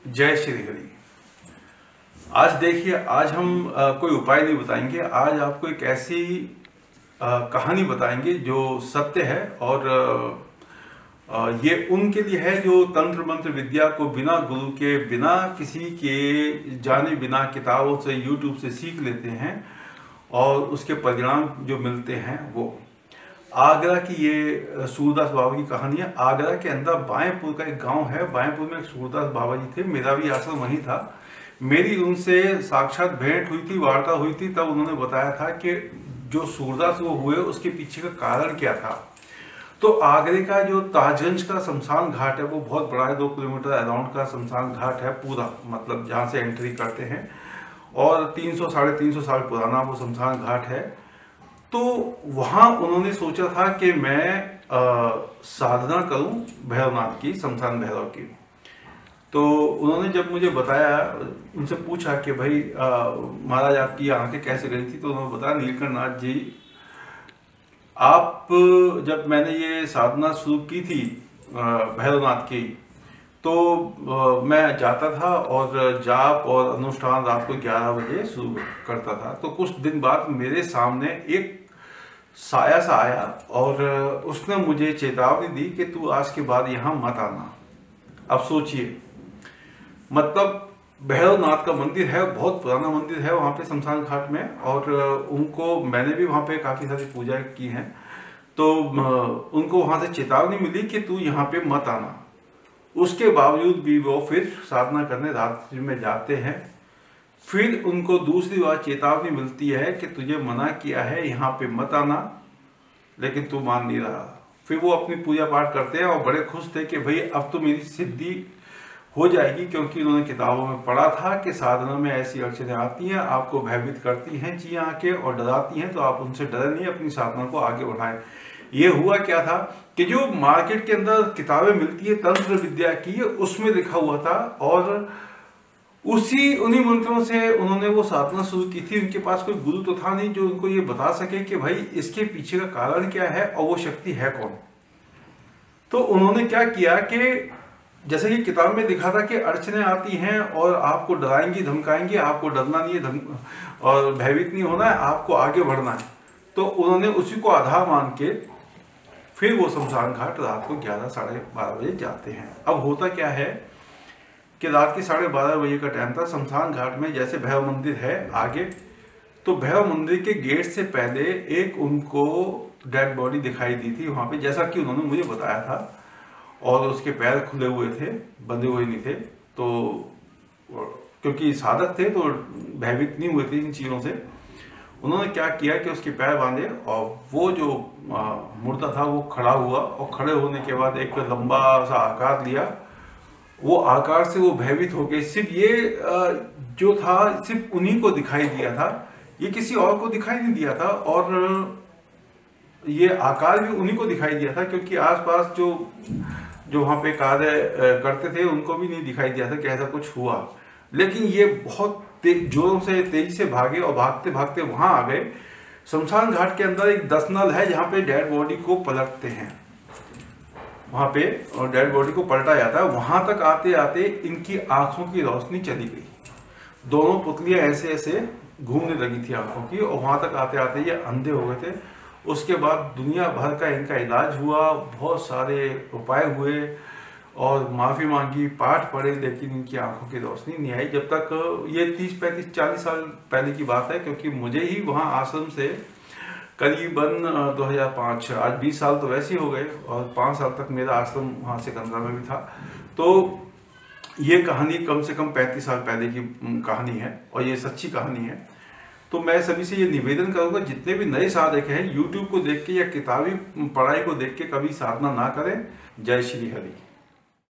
जय श्री हरि। आज देखिए, आज हम कोई उपाय नहीं बताएंगे। आज आपको एक ऐसी कहानी बताएंगे जो सत्य है और ये उनके लिए है जो तंत्र मंत्र विद्या को बिना गुरु के, बिना किसी के जाने, बिना किताबों से, यूट्यूब से सीख लेते हैं और उसके परिणाम जो मिलते हैं वो। आगरा की ये सूरदास बाबा की कहानी है। आगरा के अंदर बाएपुर का एक गांव है। बाएपुर में एक सूरदास बाबा जी थे। मेरा भी आश्रम वहीं था। मेरी उनसे साक्षात भेंट हुई थी, वार्ता हुई थी। तब उन्होंने बताया था कि जो सूरदास वो हुए उसके पीछे का कारण क्या था। तो आगरे का जो ताजगंज का शमशान घाट है वो बहुत बड़ा है। 2 किलोमीटर अराउंड का शमशान घाट है पूरा, मतलब जहाँ से एंट्री करते हैं। और 300 साढ़े 300 साल पुराना वो शमशान घाट है। तो वहाँ उन्होंने सोचा था कि मैं साधना करूं भैरवनाथ की, शमशान भैरव की। तो उन्होंने जब मुझे बताया, उनसे पूछा कि भाई महाराज आपकी आंखें कैसे गई थी, तो उन्होंने बताया नीलकंठ नाथ जी, आप जब मैंने ये साधना शुरू की थी भैरवनाथ की, तो मैं जाता था और जाप और अनुष्ठान रात को 11 बजे शुरू करता था। तो कुछ दिन बाद मेरे सामने एक साया सा आया और उसने मुझे चेतावनी दी कि तू आज के बाद यहाँ मत आना। अब सोचिए, मतलब भैरवनाथ का मंदिर है, बहुत पुराना मंदिर है वहाँ पे शमशान घाट में। और उनको, मैंने भी वहाँ पे काफ़ी सारी पूजा की है, तो उनको वहाँ से चेतावनी मिली कि तू यहाँ पे मत आना। उसके बावजूद भी वो फिर साधना करने रात्रि में जाते हैं। फिर उनको दूसरी बार चेतावनी मिलती है कि तुझे मना किया है यहाँ पे मत आना, लेकिन तू मान नहीं रहा। फिर वो अपनी पूजा पाठ करते हैं और बड़े खुश थे कि भाई अब तो मेरी सिद्धि हो जाएगी, क्योंकि उन्होंने किताबों में पढ़ा था कि साधना में ऐसी अड़चनें आती हैं, आपको भयभीत करती हैं चीजें आके और डराती हैं, तो आप उनसे डरे नहीं, अपनी साधना को आगे बढ़ाएं। ये हुआ क्या था कि जो मार्केट के अंदर किताबें मिलती है तंत्र विद्या की, उसमें लिखा हुआ था और उन्हीं मंत्रों से उन्होंने वो साधना शुरू की थी। उनके पास कोई गुरु तो था नहीं जो उनको ये बता सके कि भाई इसके पीछे का कारण क्या है और वो शक्ति है कौन। तो उन्होंने क्या किया कि जैसे कि किताब में लिखा था कि अड़चनें आती हैं और आपको डराएंगी, धमकाएंगी, आपको डरना नहीं है और भयभीत नहीं होना है, आपको आगे बढ़ना है। तो उन्होंने उसी को आधार मान के फिर वो शमशान घाट रात को 11 साढ़े 12 बजे जाते हैं। अब होता क्या है कि रात के 12:30 बजे का टाइम था। शमशान घाट में जैसे भैरव मंदिर है आगे, तो भैरव मंदिर के गेट से पहले एक उनको डेड बॉडी दिखाई दी थी वहाँ पे, जैसा कि उन्होंने मुझे बताया था। और उसके पैर खुले हुए थे, बंधे हुए नहीं थे। तो क्योंकि साधक थे तो भयभीत नहीं हुए थे इन चीज़ों से। उन्होंने क्या किया कि उसके पैर बांधे और वो जो मुर्दा था वो खड़ा हुआ और खड़े होने के बाद एक लंबा सा आकार लिया। वो आकार से वो भयभीत हो गए। सिर्फ ये जो था सिर्फ उन्हीं को दिखाई दिया था, ये किसी और को दिखाई नहीं दिया था। और ये आकार भी उन्हीं को दिखाई दिया था, क्योंकि आसपास जो वहाँ पे कार्य करते थे उनको भी नहीं दिखाई दिया था कि ऐसा कुछ हुआ। लेकिन ये बहुत जोरों से, तेजी से भागे और भागते भागते वहाँ आ गए। शमशान घाट के अंदर एक 10 नल है जहाँ पे डेड बॉडी को पलटते हैं, वहां पे और डेड बॉडी को पलटा जाता है। वहां तक आते आते इनकी आंखों की रोशनी चली गई। दोनों पुतलियां ऐसे ऐसे घूमने लगी थी आंखों की, और वहां तक आते आते ये अंधे हो गए थे। उसके बाद दुनिया भर का इनका इलाज हुआ, बहुत सारे उपाय हुए और माफी मांगी, पाठ पढ़े, लेकिन इनकी आंखों की रोशनी नहीं आई। जब तक ये 30, 35, 40 साल पहले की बात है, क्योंकि मुझे ही वहाँ आश्रम से करीबन 2005, आज 20 साल तो वैसे ही हो गए, और 5 साल तक मेरा आश्रम वहाँ सिकंदरा में भी था। तो ये कहानी कम से कम 35 साल पहले की कहानी है और ये सच्ची कहानी है। तो मैं सभी से ये निवेदन करूँगा, जितने भी नए साधक हैं, यूट्यूब को देख के या किताबी पढ़ाई को देख के कभी साधना ना करें। जय श्री हरि।